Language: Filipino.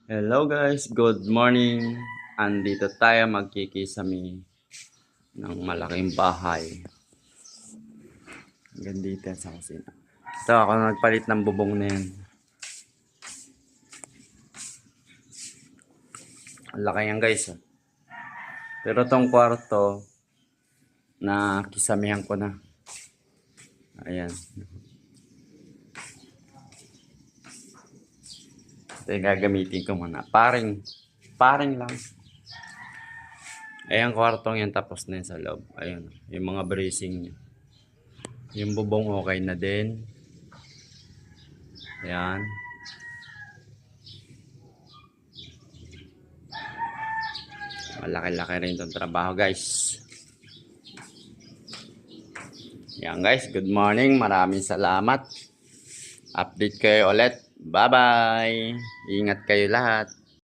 Hello guys, good morning. Andito tayo magkikisami ng malaking bahay. Hanggang dito sa kusina. Ito ako nagpalit ng bubong na yan. Ang laki yan guys. Pero tong kwarto na kisamihan ko na. Ayan. Ito yung gagamitin ko muna. Paring lang. Ayan, kwartong yan tapos na yan sa loob. Ayun, yung mga bracing niya. Yung bubong okay na din. Ayan. Malaki-laki rin itong trabaho guys. Yan guys, good morning. Maraming salamat. Update kayo ulit. Bye-bye. Ingat kayo lahat.